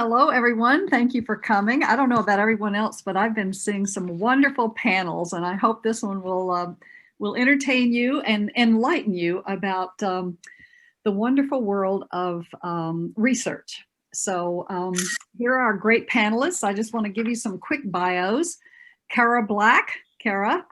Hello, everyone. Thank you for coming. I don't know about everyone else, but I've been seeing some wonderful panels, and I hope this one will entertain you and enlighten you about the wonderful world of research. So here are our great panelists. I just want to give you some quick bios. Cara Black. Cara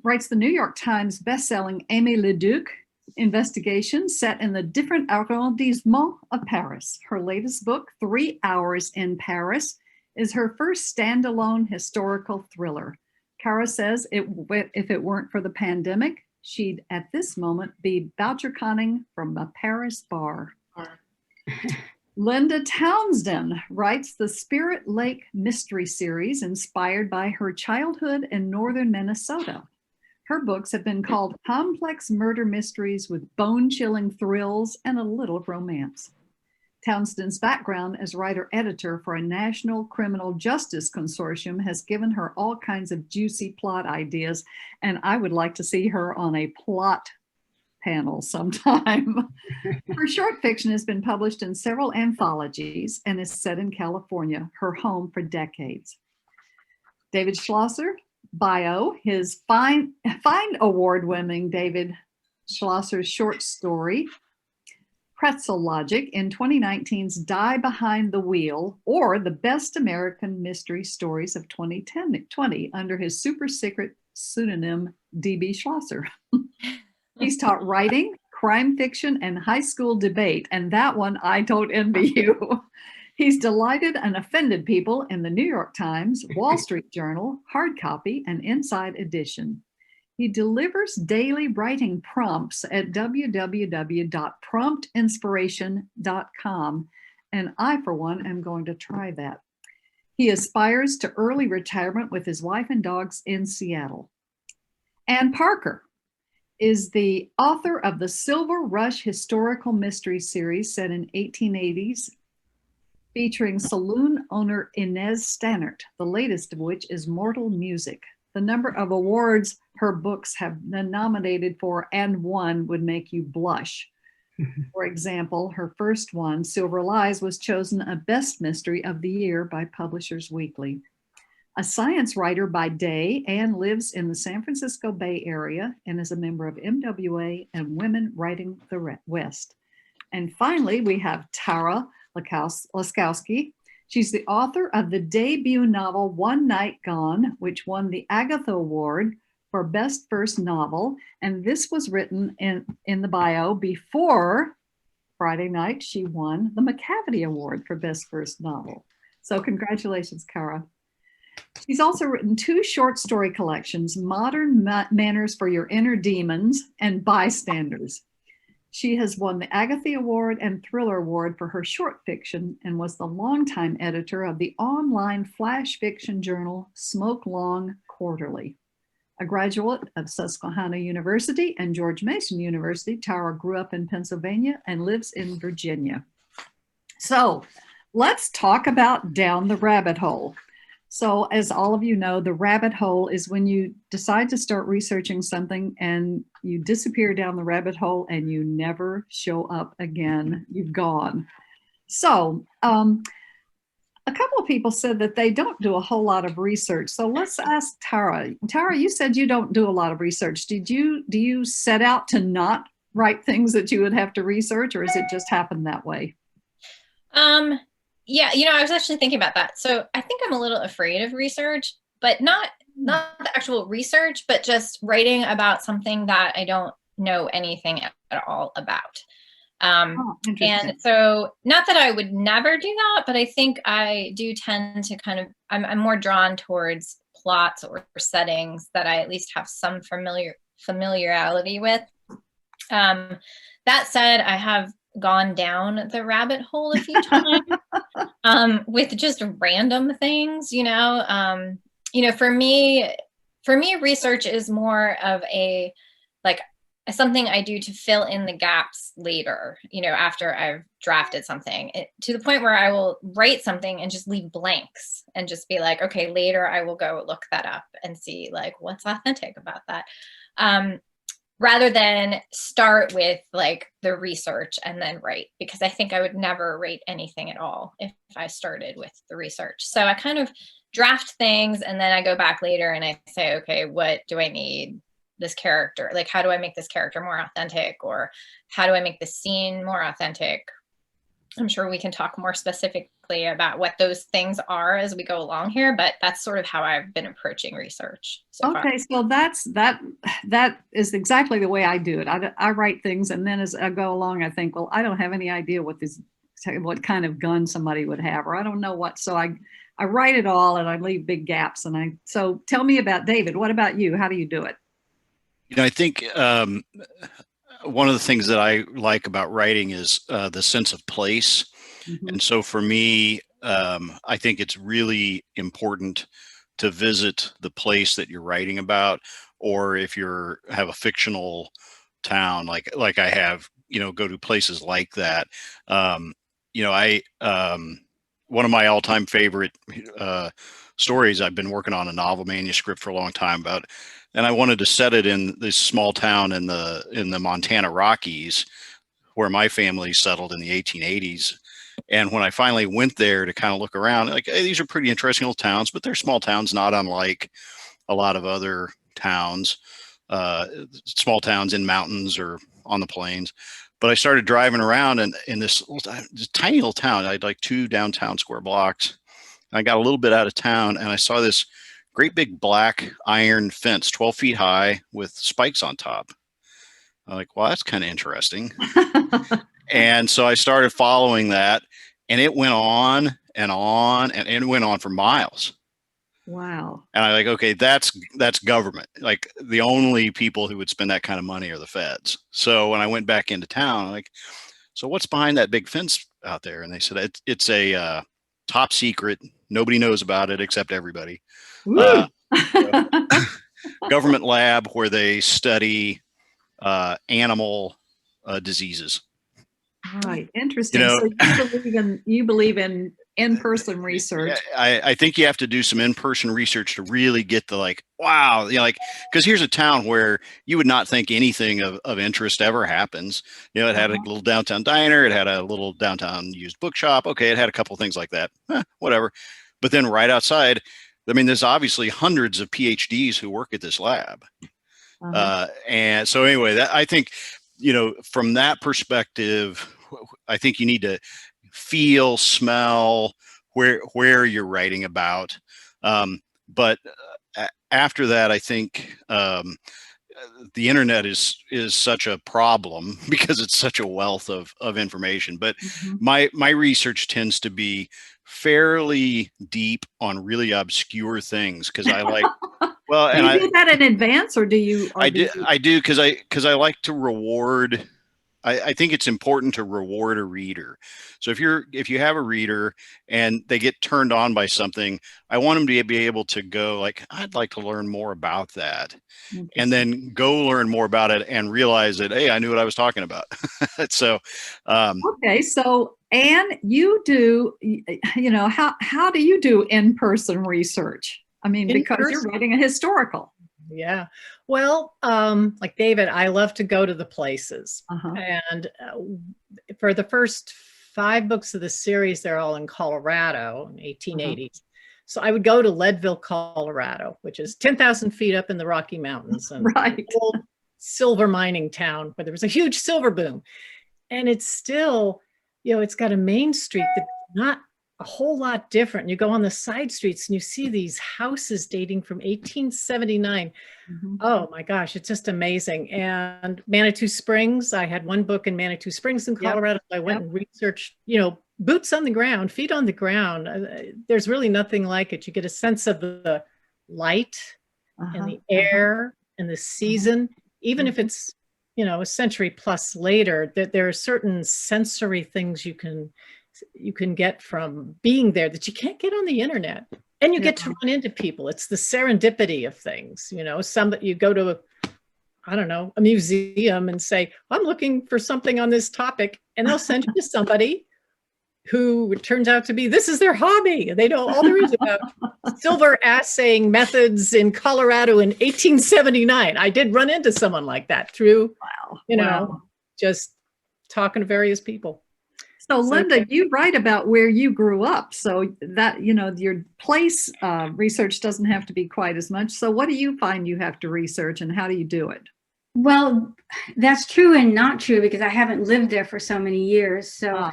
writes the New York Times bestselling Aimé Leduc investigation set in the different arrondissements of Paris. Her latest book, 3 Hours in Paris, is her first standalone historical thriller. Cara says if it weren't for the pandemic, she'd at this moment be voucher conning from a Paris bar. Linda Townsdin writes the Spirit Lake Mystery Series inspired by her childhood in northern Minnesota. Her books have been called complex murder mysteries with bone-chilling thrills and a little romance. Townsdin's background as writer-editor for a national criminal justice consortium has given her all kinds of juicy plot ideas, and I would like to see her on a plot panel sometime. Her short fiction has been published in several anthologies and is set in California, her home for decades. David Schlosser. Bio, his Fine Award-winning David Schlosser's short story, Pretzel Logic, in 2019's Die Behind the Wheel, or the Best American Mystery Stories of 2020 under his super secret pseudonym DB Schlosser. He's taught writing, crime fiction, and high school debate, and that one I don't envy you. He's delighted and offended people in the New York Times, Wall Street Journal, hard copy, and inside edition. He delivers daily writing prompts at www.promptinspiration.com, and I, for one, am going to try that. He aspires to early retirement with his wife and dogs in Seattle. Ann Parker is the author of the Silver Rush historical mystery series set in 1880s, featuring saloon owner Inez Stannard, the latest of which is Mortal Music. The number of awards her books have been nominated for and won would make you blush. For example, her first one, Silver Lies, was chosen a Best Mystery of the Year by Publishers Weekly. A science writer by day, Anne lives in the San Francisco Bay Area and is a member of MWA and Women Writing the West. And finally, we have Cara Laskowski. She's the author of the debut novel One Night Gone, which won the Agatha Award for Best First Novel. And this was written in the bio before Friday night she won the McCavity Award for Best First Novel. So congratulations, Cara. She's also written 2 short story collections, Modern Manners for Your Inner Demons and Bystanders. She has won the Agatha Award and Thriller Award for her short fiction and was the longtime editor of the online flash fiction journal Smoke Long Quarterly. A graduate of Susquehanna University and George Mason University, Tara grew up in Pennsylvania and lives in Virginia. So let's talk about Down the Rabbit Hole. So as all of you know, the rabbit hole is when you decide to start researching something and you disappear down the rabbit hole and you never show up again. You've gone. So a couple of people said that they don't do a whole lot of research. So let's ask Tara. Tara, you said you don't do a lot of research. Do you set out to not write things that you would have to research, or has it just happened that way? Yeah, I was actually thinking about that. So I think I'm a little afraid of research, but not the actual research, but just writing about something that I don't know anything at all about. And so not that I would never do that, but I think I do tend to I'm more drawn towards plots or settings that I at least have some familiarity with. That said, I have gone down the rabbit hole a few times with just random things, for me, research is more of something I do to fill in the gaps later, after I've drafted something, to the point where I will write something and just leave blanks and just be like, okay, later I will go look that up and see what's authentic about that. rather than start with like the research and then write, because I think I would never write anything at all if I started with the research. So I kind of draft things and then I go back later and I say, okay, what do I need this character? Like, how do I make this character more authentic? Or how do I make this scene more authentic? I'm sure we can talk more specifically about what those things are as we go along here, but that's sort of how I've been approaching research so far. Okay, so that is exactly the way I do it. I write things, and then as I go along, I think, well, I don't have any idea what kind of gun somebody would have, or I don't know what. So I write it all, and I leave big gaps. So tell me about David. What about you? How do you do it? I think one of the things that I like about writing is the sense of place. Mm-hmm. And so for me, I think it's really important to visit the place that you're writing about, or if have a fictional town like I have, go to places like that. I one of my all-time favorite stories, I've been working on a novel manuscript for a long time about, and I wanted to set it in this small town in the Montana Rockies where my family settled in the 1880s. And when I finally went there to kind of look around, like, hey, these are pretty interesting little towns, but they're small towns, not unlike a lot of other towns, small towns in mountains or on the plains. But I started driving around, and in this tiny little town, I had like 2 downtown square blocks. I got a little bit out of town, and I saw this great big black iron fence, 12 feet high with spikes on top. I'm like, well, that's kind of interesting. And so I started following that, and it went on and on, and it went on for miles. Wow. And I like, okay, that's government. Like, the only people who would spend that kind of money are the feds. So when I went back into town, I'm like, so what's behind that big fence out there? And they said, it's a top secret. Nobody knows about it except everybody. Government lab where they study animal diseases. Right. Interesting. So you believe in in-person research. I think you have to do some in-person research to really get the wow, because here's a town where you would not think anything of interest ever happens. It had a little downtown diner, it had a little downtown used bookshop. Okay, it had a couple of things like that. Whatever. But then right outside, I mean, there's obviously hundreds of PhDs who work at this lab. And so anyway, I think, from that perspective, I think you need to feel, smell where you're writing about. But after that, I think the internet is such a problem because it's such a wealth of information. But my research tends to be fairly deep on really obscure things because I like. Well, do you do that in advance, or do you? I do because I like to reward. I think it's important to reward a reader. So if you have a reader and they get turned on by something, I want them to be able to go like, I'd like to learn more about that, and then go learn more about it and realize that, hey, I knew what I was talking about. So, okay. So, Anne, you do, how do you do in-person research? I mean, because you're writing a historical. Yeah. Well, like David, I love to go to the places. And for the first 5 books of the series, they're all in Colorado in 1880s. So I would go to Leadville, Colorado, which is 10,000 feet up in the Rocky Mountains. And right. Old silver mining town where there was a huge silver boom. And it's still, it's got a main street that's not a whole lot different. You go on the side streets and you see these houses dating from 1879. Oh my gosh, it's just amazing. And Manitou Springs, I had 1 book in Manitou Springs in Colorado. I went and researched, boots on the ground, feet on the ground. There's really nothing like it. You get a sense of the light and the air and the season, even if it's, a century plus later, that there are certain sensory things you can get from being there that you can't get on the internet. And you get to run into people. It's the serendipity of things, you go to a museum and say, I'm looking for something on this topic, and they'll send you to somebody who it turns out to be, this is their hobby. They know all there is about silver assaying methods in Colorado in 1879. I did run into someone like that through, Wow. just talking to various people. So Linda, you write about where you grew up. So that, your place research doesn't have to be quite as much. So what do you find you have to research and how do you do it? Well, that's true and not true because I haven't lived there for so many years. So,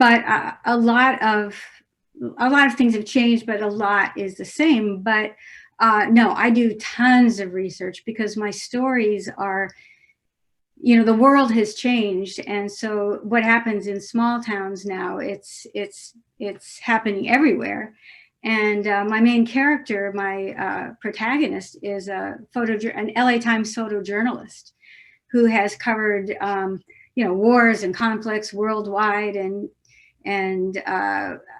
but a lot of things have changed, but a lot is the same. But no, I do tons of research because my stories are, the world has changed. And so what happens in small towns now, it's happening everywhere. And my main character, my protagonist, is an LA Times photojournalist who has covered, wars and conflicts worldwide and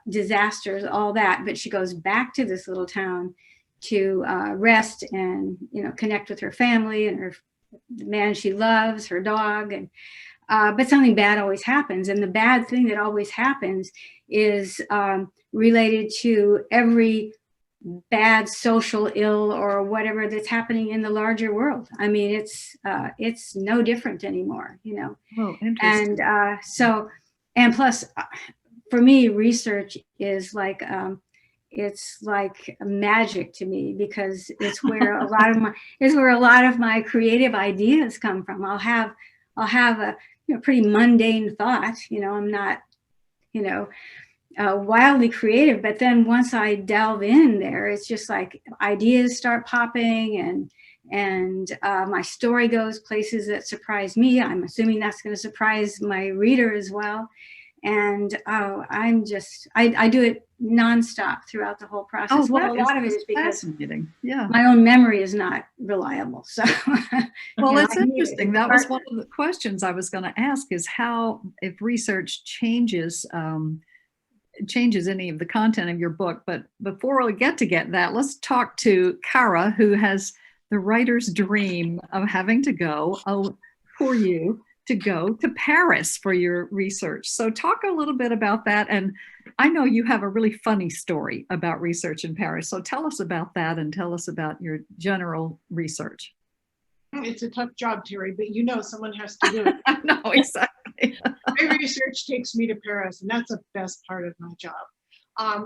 disasters, all that. But she goes back to this little town to rest and, connect with her family and the man she loves, her dog. And but something bad always happens. And the bad thing that always happens is related to every bad social ill or whatever that's happening in the larger world. I mean, it's no different anymore, Oh, interesting. And and plus, for me, research is like it's like magic to me because it's where a lot of my creative ideas come from. I'll have a pretty mundane thought. I'm not wildly creative, but then once I delve in there, it's just like ideas start popping and my story goes places that surprise me. I'm assuming that's going to surprise my reader as well. And I do it nonstop throughout the whole process. Well, a lot of it is because my own memory is not reliable. So, well, it's interesting. That was one of the questions I was going to ask: is how, if research changes any of the content of your book. But before we get that, let's talk to Cara, who has the writer's dream of having to go to Paris for your research. So talk a little bit about that. And I know you have a really funny story about research in Paris. So tell us about that and tell us about your general research. It's a tough job, Terry, but someone has to do it. No, exactly. My research takes me to Paris, and that's the best part of my job.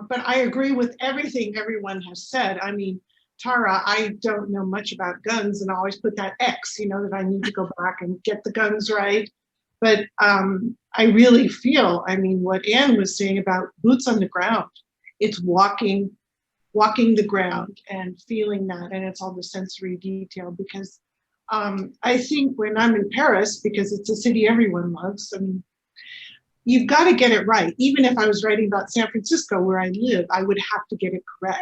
But I agree with everything everyone has said. I mean, Tara, I don't know much about guns, and I always put that X, that I need to go back and get the guns right. But I really feel, what Anne was saying about boots on the ground, it's walking the ground and feeling that, and it's all the sensory detail. Because I think when I'm in Paris, because it's a city everyone loves, you've got to get it right. Even if I was writing about San Francisco, where I live, I would have to get it correct.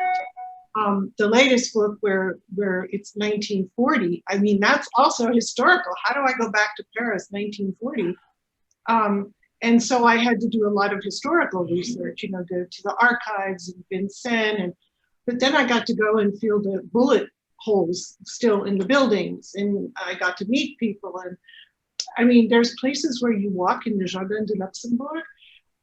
The latest book where it's 1940, that's also historical. How do I go back to Paris, 1940? And so I had to do a lot of historical research, go to the archives in Vincennes, but then I got to go and feel the bullet holes still in the buildings, and I got to meet people. And there's places where you walk in the Jardin de Luxembourg.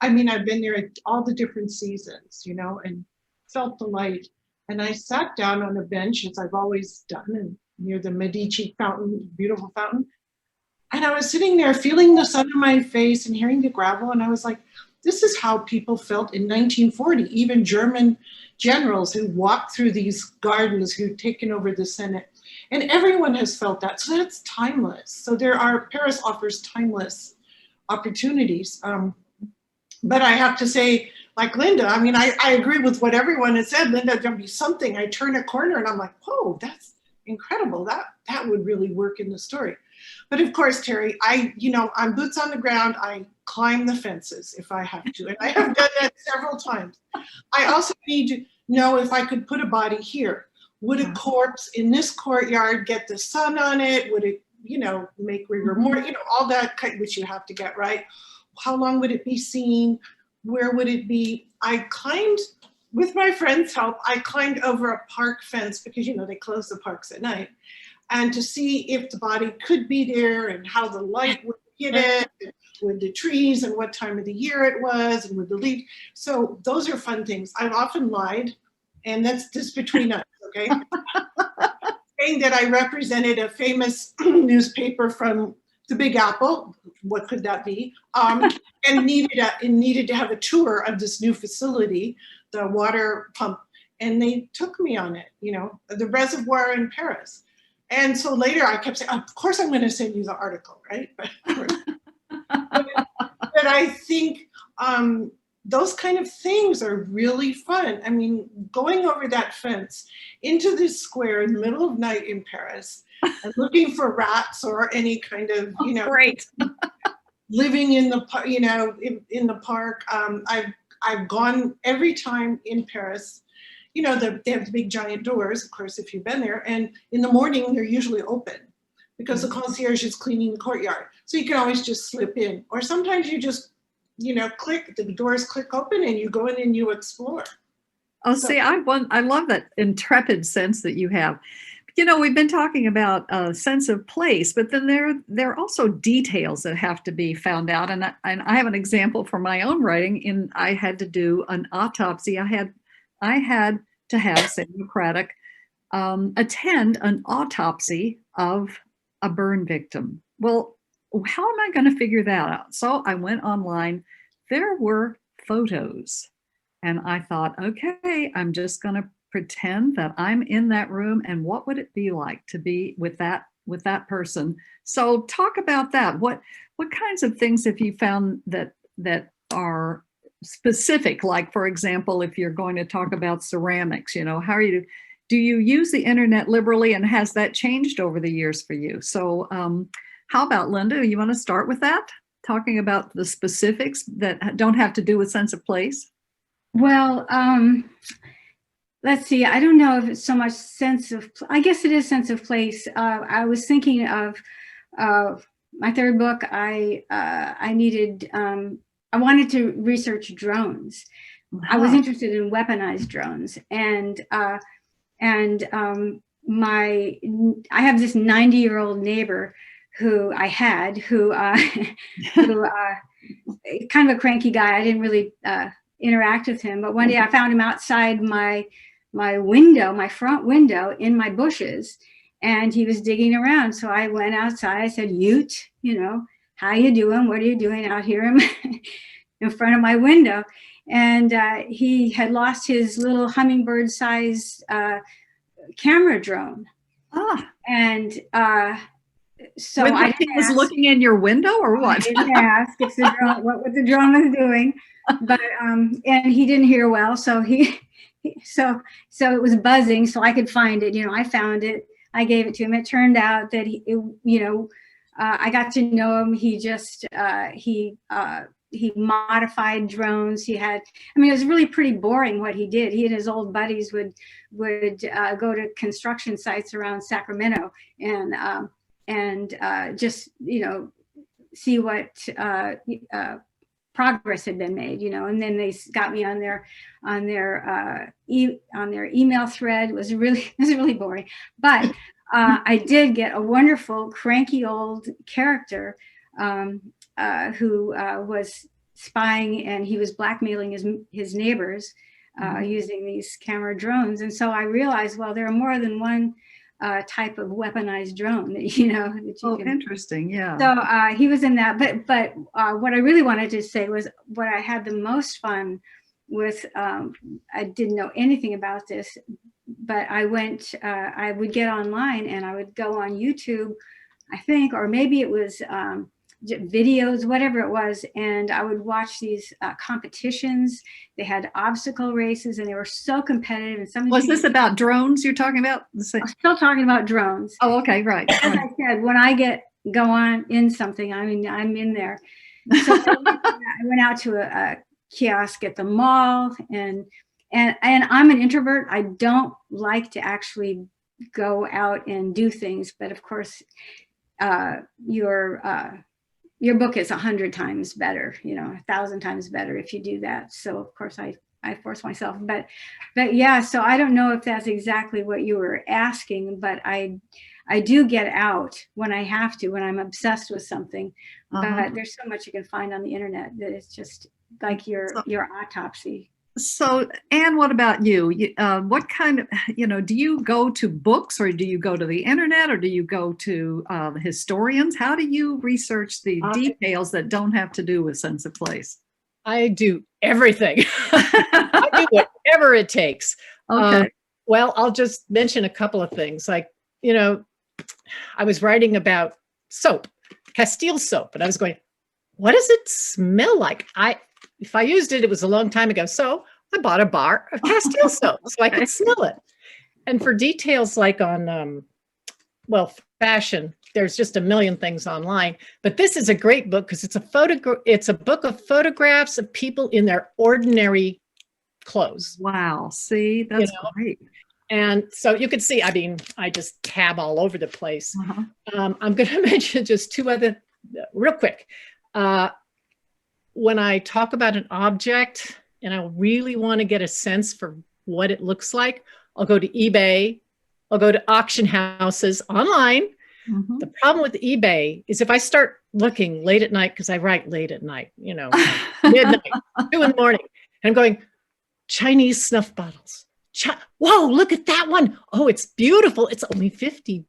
I've been there at all the different seasons, and felt the light. And I sat down on a bench, as I've always done, and near the Medici fountain, beautiful fountain. And I was sitting there feeling the sun on my face and hearing the gravel. And I was like, this is how people felt in 1940, even German generals who walked through these gardens, who'd taken over the Senate. And everyone has felt that. So that's timeless. So Paris offers timeless opportunities. But I have to say, like Linda, I agree with what everyone has said. Linda, there'll be something. I turn a corner and I'm like, whoa, that's incredible. That would really work in the story. But of course, Terry, I'm boots on the ground. I climb the fences if I have to. And I have done that several times. I also need to know if I could put a body here. Would a corpse in this courtyard get the sun on it? Would it, make rigor mortis, all that, which you have to get right. How long would it be seen? Where would it be? I climbed, with my friend's help, I climbed over a park fence because, they close the parks at night, and to see if the body could be there and how the light would hit it, with the trees and what time of the year it was and with the leaf. So those are fun things. I've often lied, and that's just between us, okay? Saying that I represented a famous newspaper from the Big Apple, what could that be? And needed to have a tour of this new facility, the water pump, and they took me on it, you know, the reservoir in Paris. And so later I kept saying, of course I'm going to send you the article, right? But I think those kind of things are really fun. I mean, going over that fence into this square in the middle of night in Paris and looking for rats or any kind of, you know, Great. living in the, you know, in the park. I've gone every time in Paris. You know, they have the big giant doors, of course, if you've been there. And in the morning, they're usually open because the concierge is cleaning the courtyard. So you can always just slip in. Or sometimes you just, you know, the doors click open and you go in and you explore. Oh, see, I love that intrepid sense that you have. You know, we've been talking about a sense of place, but then there are also details that have to be found out. And I have an example from my own writing. I had to do an autopsy. I had to have Samuel Craddock attend an autopsy of a burn victim. Well, how am I going to figure that out? So I went online. There were photos. And I thought, okay, I'm just going to pretend that I'm in that room. And what would it be like to be with that person? So talk about that. What kinds of things have you found that are specific? Like, for example, if you're going to talk about ceramics, you know, do you use the internet liberally, and has that changed over the years for you? So how about Linda? You want to start with that? Talking about the specifics that don't have to do with sense of place? Well, let's see. I don't know if it's so much I guess it is sense of place. I was thinking of my third book. I wanted to research drones. I was interested in weaponized drones, and I have this 90-year-old neighbor who kind of a cranky guy. I didn't really interact with him, but one day I found him outside my window, my front window, in my bushes, and he was digging around. So I went outside. I said, "Ute, you know, how you doing? What are you doing out here in front of my window?" And he had lost his little hummingbird-sized camera drone. And so I was looking in your window, or what? I didn't ask if the drone, what the drone was doing, but and he didn't hear well, so so it was buzzing, so I could find it. You know, I found it. I gave it to him. It turned out that I got to know him. He just he modified drones. It was really pretty boring what he did. He and his old buddies would go to construction sites around Sacramento and just, you know, see what progress had been made, you know. And then they got me on their email thread. It was really boring, but I did get a wonderful cranky old character who was spying, and he was blackmailing his neighbors using these camera drones. And so I realized, well, there are more than one type of weaponized drone that Interesting. Yeah. So he was in that, but what I really wanted to say was what I had the most fun with. I didn't know anything about this, but I would get online and I would go on YouTube, I think, or maybe it was videos, whatever it was, and I would watch these competitions. They had obstacle races, and they were so competitive. And was this about drones you're talking about? I'm still talking about drones. Oh, okay, right. As I said, when I go on in something, I mean, I'm in there. So I went out to a kiosk at the mall, and I'm an introvert. I don't like to actually go out and do things, but of course, your book is 100 times better, you know, 1,000 times better if you do that. So of course I force myself, but yeah, so I don't know if that's exactly what you were asking, but I I do get out when I have to, when I'm obsessed with something. But there's so much you can find on the internet that it's just like your autopsy. So, Anne, what about you? What kind of, do you go to books, or do you go to the internet, or do you go to historians? How do you research the details that don't have to do with sense of place? I do everything. I do whatever it takes. Okay. Well, I'll just mention a couple of things. Like, I was writing about soap, Castile soap, and I was going, what does it smell like? If I used it, it was a long time ago. So I bought a bar of Castile soap so I could smell it. And for details like on, fashion, there's just a million things online. But this is a great book because it's a book of photographs of people in their ordinary clothes. Wow. See, that's great. And so you can see, I just tab all over the place. I'm going to mention just two other real quick. When I talk about an object and I really want to get a sense for what it looks like, I'll go to eBay, I'll go to auction houses online. The problem with eBay is if I start looking late at night, because I write late at night, midnight, 2 in the morning, and I'm going, Chinese snuff bottles. Whoa, look at that one. Oh, it's beautiful. It's only $50.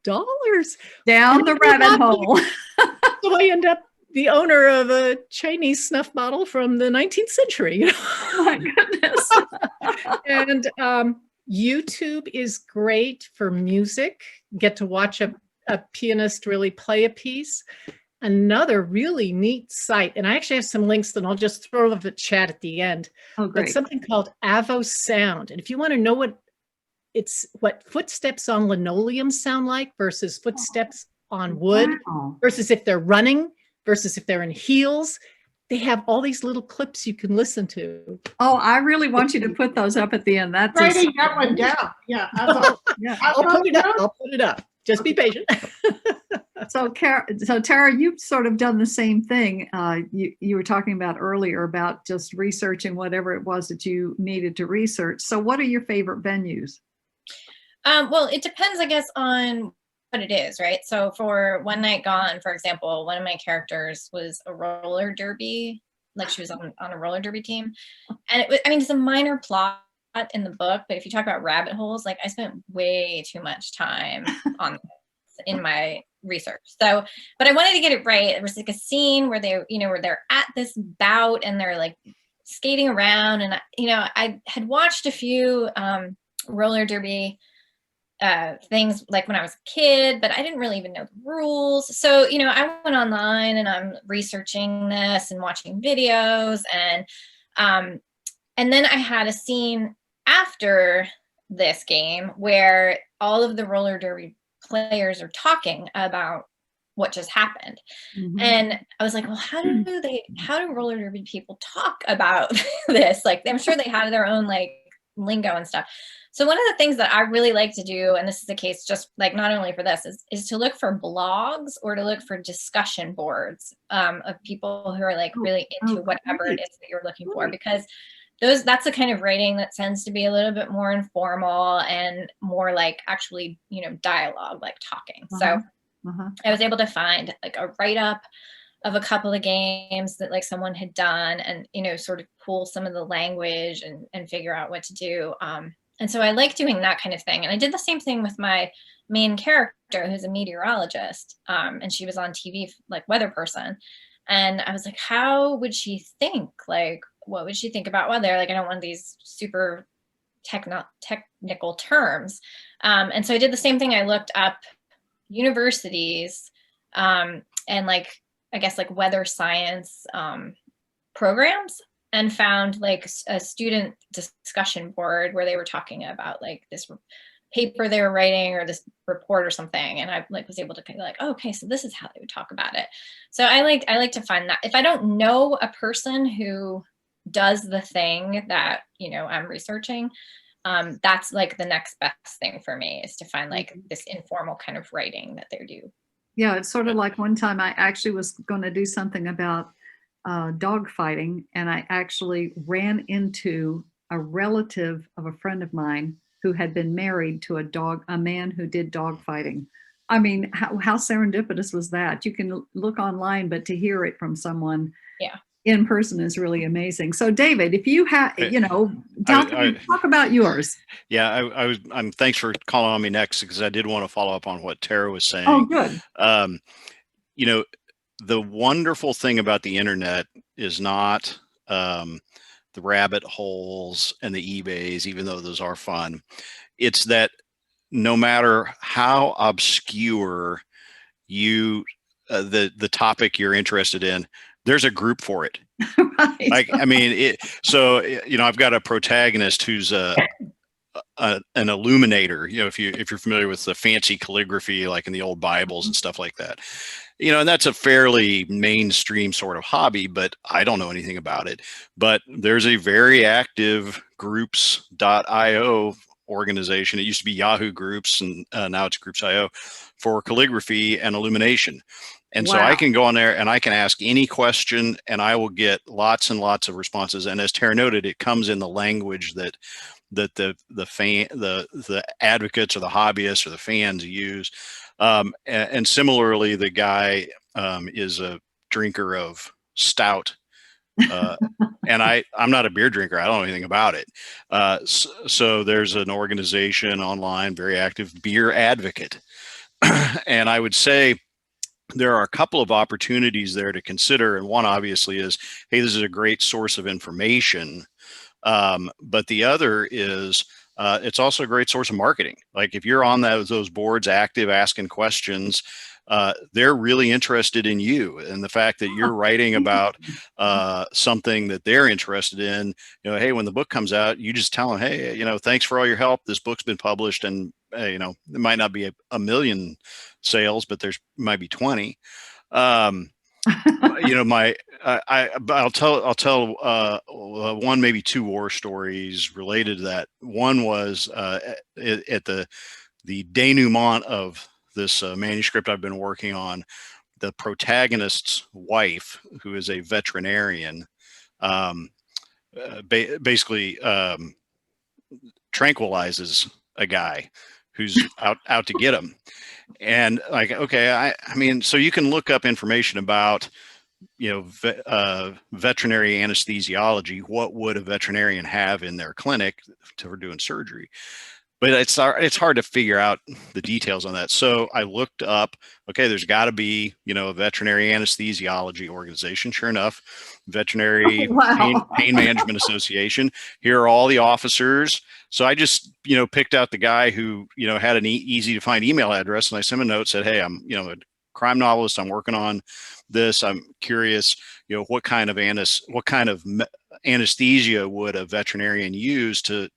Down the rabbit hole. So I end up the owner of a Chinese snuff bottle from the 19th century. Oh my goodness. And YouTube is great for music. Get to watch a pianist really play a piece. Another really neat site, and I actually have some links that I'll just throw over the chat at the end. Oh, great. It's something called Avo Sound. And if you want to know what footsteps on linoleum sound like versus footsteps on wood, versus if they're running, versus if they're in heels, they have all these little clips you can listen to. Oh, I really want you to put those up at the end. That's writing that one down. Yeah. I'll put it up. Just be patient. So Tara, you've sort of done the same thing. You were talking about earlier about just researching whatever it was that you needed to research. So what are your favorite venues? Well, it depends, I guess, on what it is, right? So for One Night Gone, for example, one of my characters was a roller derby, like she was on a roller derby team. And it's a minor plot in the book, but if you talk about rabbit holes, like I spent way too much time on in my research. So, but I wanted to get it right. There was like a scene where where they're at this bout and they're like skating around, and I had watched a few roller derby things like when I was a kid, but I didn't really even know the rules. So, I went online and I'm researching this and watching videos, and then I had a scene after this game where all of the roller derby players are talking about what just happened. And I was like, well, how do roller derby people talk about this? Like, I'm sure they have their own like lingo and stuff. So one of the things that I really like to do, and this is the case just like not only for this, is to look for blogs or to look for discussion boards of people who are like really into whatever it is that you're looking for, because that's the kind of writing that tends to be a little bit more informal and more like actually, dialogue, like talking. So I was able to find like a write-up of a couple of games that like someone had done and, sort of pull some of the language and figure out what to do. And so I like doing that kind of thing. And I did the same thing with my main character, who's a meteorologist. And she was on TV, like weather person. And I was like, how would she think? Like, what would she think about weather? Like, I don't want these super technical terms. And so I did the same thing. I looked up universities and like, I guess like weather science programs, and found like a student discussion board where they were talking about like this paper they were writing or this report or something. And I like was able to kind of like, oh, okay, so this is how they would talk about it. So I like to find that if I don't know a person who does the thing that, I'm researching, that's like the next best thing for me, is to find like this informal kind of writing that they do. Yeah, it's sort of like one time I actually was going to do something about dog fighting, and I actually ran into a relative of a friend of mine who had been married to a man who did dog fighting. I mean, how serendipitous was that? You can look online, but to hear it from someone Yeah. in person is really amazing. So David, if you have, I- talk about yours. Yeah, I'm thanks for calling on me next, because I did want to follow up on what Tara was saying. Oh, good. You know, the wonderful thing about the internet is not the rabbit holes and the eBays, even though those are fun. It's that no matter how obscure the topic you're interested in, there's a group for it. Right. Like, I mean, I've got a protagonist who's an illuminator. If you're familiar with the fancy calligraphy, like in the old Bibles and stuff like that, and that's a fairly mainstream sort of hobby, but I don't know anything about it. But there's a very active groups.io organization. It used to be Yahoo Groups, and now it's Groups.io for calligraphy and illumination. And so I can go on there and I can ask any question, and I will get lots and lots of responses. And as Tara noted, it comes in the language that the advocates or the hobbyists or the fans use. And similarly, the guy is a drinker of stout. And I'm not a beer drinker. I don't know anything about it. So there's an organization online, very active, Beer Advocate. And I would say there are a couple of opportunities there to consider. And one obviously is, hey, this is a great source of information. But the other is, it's also a great source of marketing. Like if you're on those boards active, asking questions, they're really interested in you, and the fact that you're writing about something that they're interested in. Hey, when the book comes out, you just tell them, hey, thanks for all your help. This book's been published, and there might not be a million sales, but there's might be 20. I'll tell one, maybe two war stories related to that. One was at the denouement of this manuscript I've been working on. The protagonist's wife, who is a veterinarian, basically tranquilizes a guy who's out to get him. And like, okay, I mean, so you can look up information about, veterinary anesthesiology. What would a veterinarian have in their clinic for doing surgery? But it's hard to figure out the details on that. So I looked up, okay, there's got to be, a veterinary anesthesiology organization. Sure enough, Veterinary Pain Management Association. Here are all the officers. So I just, picked out the guy who, had an easy to find email address, and I sent him a note, said, hey, I'm, a crime novelist. I'm working on this. I'm curious, what kind of anesthesia would a veterinarian use to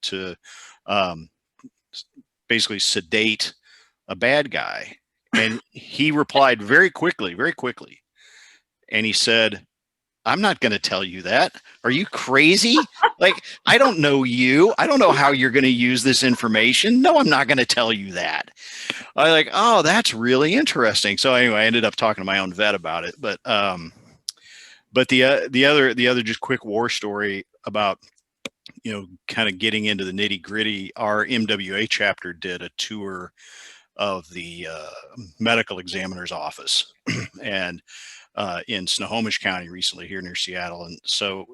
basically sedate a bad guy? And he replied very quickly. And he said, I'm not going to tell you that. Are you crazy? Like, I don't know you. I don't know how you're going to use this information. No, I'm not going to tell you that. I like, oh, that's really interesting. So anyway, I ended up talking to my own vet about it. But the other just quick war story about, kind of getting into the nitty gritty. Our MWA chapter did a tour of the medical examiner's office and in Snohomish County recently, here near Seattle. And so,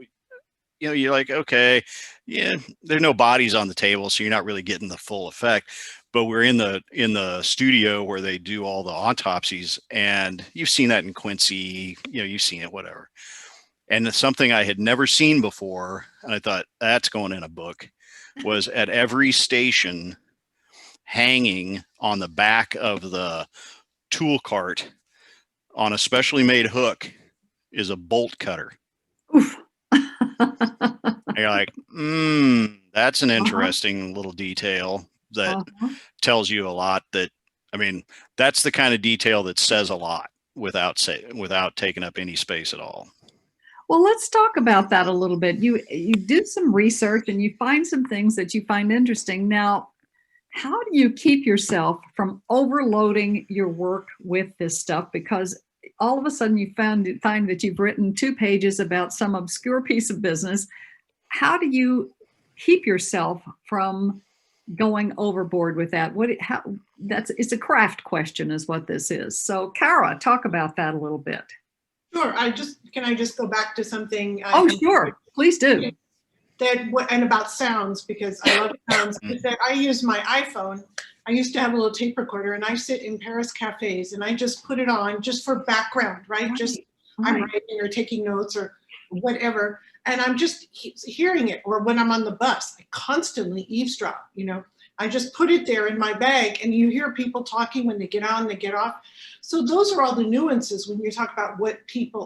you're like, okay, yeah, there's no bodies on the table, so you're not really getting the full effect. But we're in the studio where they do all the autopsies, and you've seen that in Quincy, you've seen it, whatever. And it's something I had never seen before, and I thought, that's going in a book, was at every station, hanging on the back of the tool cart on a specially made hook, is a bolt cutter. Oof. And you're like, that's an interesting little detail that tells you a lot. That's the kind of detail that says a lot without taking up any space at all. Well, let's talk about that a little bit. You do some research and you find some things that you find interesting. Now, how do you keep yourself from overloading your work with this stuff? Because all of a sudden you find that you've written 2 pages about some obscure piece of business. How do you keep yourself from going overboard with that? It's a craft question is what this is. So Cara, talk about that a little bit. Sure. Can I just go back to something? Sure. Please do. And about sounds, because I love sounds, is that I use my iPhone. I used to have a little tape recorder, and I sit in Paris cafes and I just put it on just for background, right? Just I'm writing or taking notes or whatever. And I'm just hearing it. Or when I'm on the bus, I constantly eavesdrop, I just put it there in my bag, and you hear people talking when they get on, they get off. So those are all the nuances when you talk about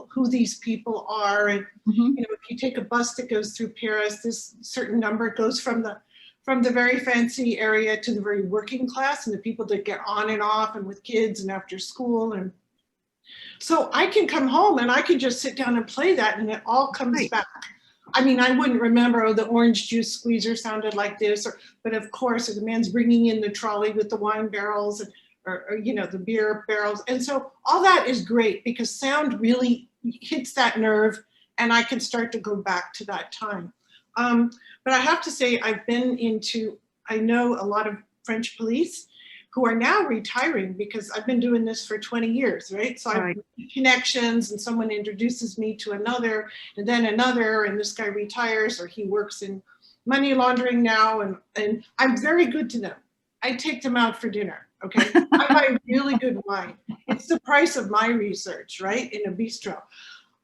who these people are. And, if you take a bus that goes through Paris, this certain number goes from the very fancy area to the very working class, and the people that get on and off and with kids and after school. And so I can come home and I can just sit down and play that, and it all comes back. I mean, I wouldn't remember, the orange juice squeezer sounded like this, but of course, the man's bringing in the trolley with the wine barrels or the beer barrels. And so all that is great because sound really hits that nerve, and I can start to go back to that time. But I have to say, I know a lot of French police who are now retiring because I've been doing this for 20 years, right? So I have connections, and someone introduces me to another, and then another, and this guy retires, or he works in money laundering now, and I'm very good to them. I take them out for dinner, okay? I buy really good wine. It's the price of my research, right? In a bistro,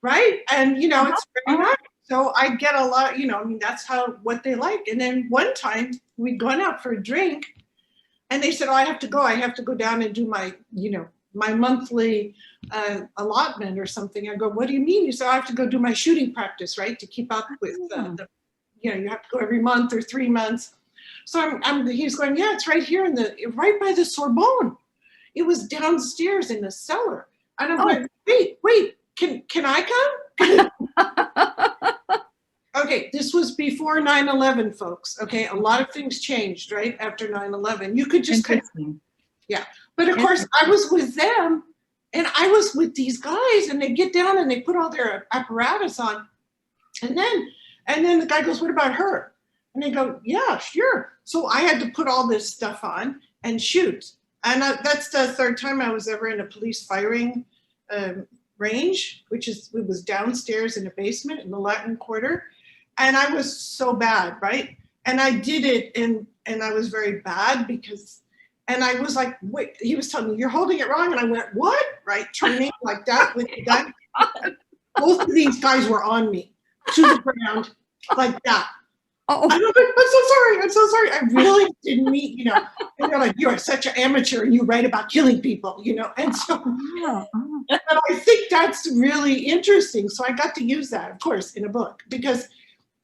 right? And, it's very nice. So I get a lot, that's what they like. And then one time we'd gone out for a drink, and they said, I have to go down and do my, my monthly allotment or something. I go, what do you mean? You said, I have to go do my shooting practice, right? To keep up with you have to go every month or 3 months. So he's going, yeah, it's right here right by the Sorbonne. It was downstairs in the cellar. And I'm going, wait, can I come? Okay, this was before 9/11, folks. Okay, a lot of things changed, right? After 9/11, you could just But of course, I was with them, and I was with these guys, and they get down and they put all their apparatus on, and then the guy goes, "What about her?" And they go, "Yeah, sure." So I had to put all this stuff on and shoot, and that's the third time I was ever in a police firing range, it was downstairs in a basement in the Latin Quarter. And I was so bad, right? And I did it, and I was very bad and I was like, wait, he was telling me, you're holding it wrong. And I went, what? Right, turning like that with the gun. Both of these guys were on me to the ground like that. And I'm like, I'm so sorry. I really didn't mean, and they're like, you're such an amateur and you write about killing people, and so, but I think that's really interesting. So I got to use that, of course, in a book, because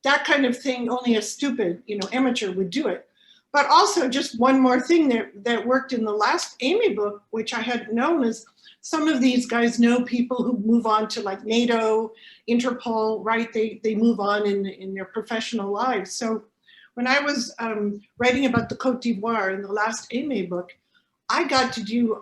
that kind of thing, only a stupid, amateur would do it. But also just one more thing that worked in the last Amy book, which I hadn't known, is some of these guys know people who move on to like NATO, Interpol, right? They move on in their professional lives. So when I was writing about the Côte d'Ivoire in the last Amy book, I got to do,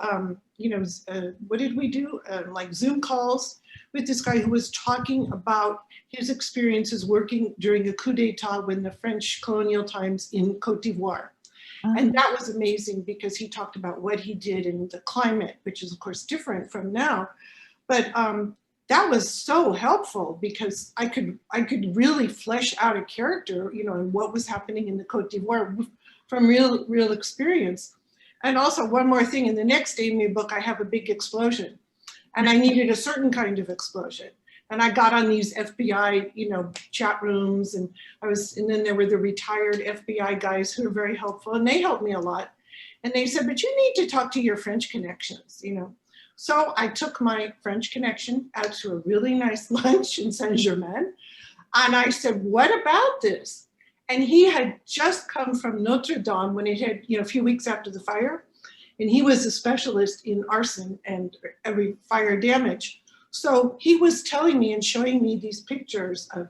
what did we do? Like Zoom calls with this guy who was talking about his experiences working during a coup d'etat when the French colonial times in Côte d'Ivoire. And that was amazing because he talked about what he did in the climate, which is of course different from now. But that was so helpful because I could really flesh out a character, and what was happening in the Côte d'Ivoire from real experience. And also one more thing, in the next Amy book, I have a big explosion, and I needed a certain kind of explosion. And I got on these FBI, chat rooms, and then there were the retired FBI guys who were very helpful, and they helped me a lot. And they said, but you need to talk to your French connections, So I took my French connection out to a really nice lunch in Saint-Germain. And I said, what about this? And he had just come from Notre Dame when it had, a few weeks after the fire. And he was a specialist in arson and every fire damage. So he was telling me and showing me these pictures of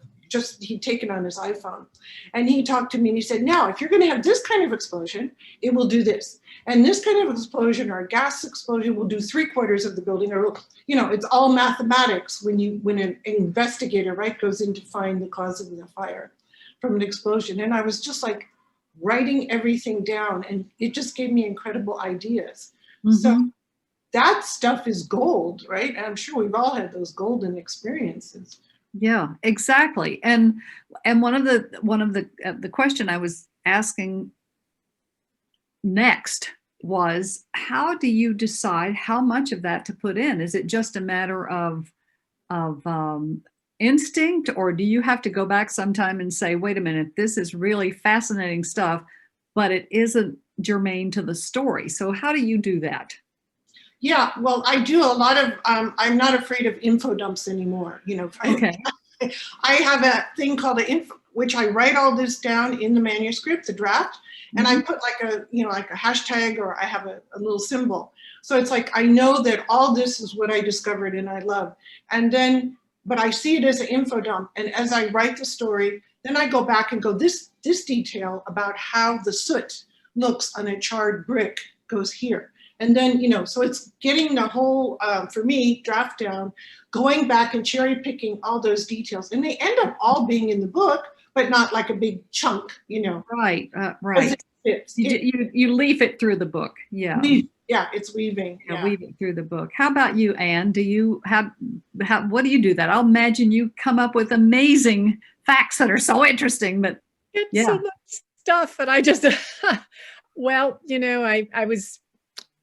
he'd taken on his iPhone. And he talked to me and he said, now, if you're going to have this kind of explosion, it will do this. And this kind of explosion or a gas explosion will do 3/4 of the building. Or, it's all mathematics when an investigator, right, goes in to find the cause of the fire from an explosion. And I was just like, writing everything down, and it just gave me incredible ideas. So that stuff is gold, right? And I'm sure we've all had those golden experiences. Yeah, exactly. And one of the question I was asking next was, how do you decide how much of that to put in? Is it just a matter of instinct, or do you have to go back sometime and say, wait a minute, this is really fascinating stuff, but it isn't germane to the story? So how do you do that? Yeah, well, I do a lot of, I'm not afraid of info dumps anymore. You know, Okay. I have a thing called an info, which I write all this down in the manuscript, the draft, and I put like a, you know, like a hashtag, or I have a little symbol. So it's like, I know that all this is what I discovered and I love. And then, but I see it as an info dump. And as I write the story, then I go back and go, this detail about how the soot looks on a charred brick goes here. And then, you know, so it's getting the whole, for me, draft down, going back and cherry picking all those details. And they end up all being in the book, but not like a big chunk, you know. Right, right. You leaf it through the book. Yeah. Yeah, it's weaving. Yeah, weave it through the book. How about you, Anne? Do you what do you do that? I'll imagine you come up with amazing facts that are so interesting, but it's so much stuff. And I just, well, you know,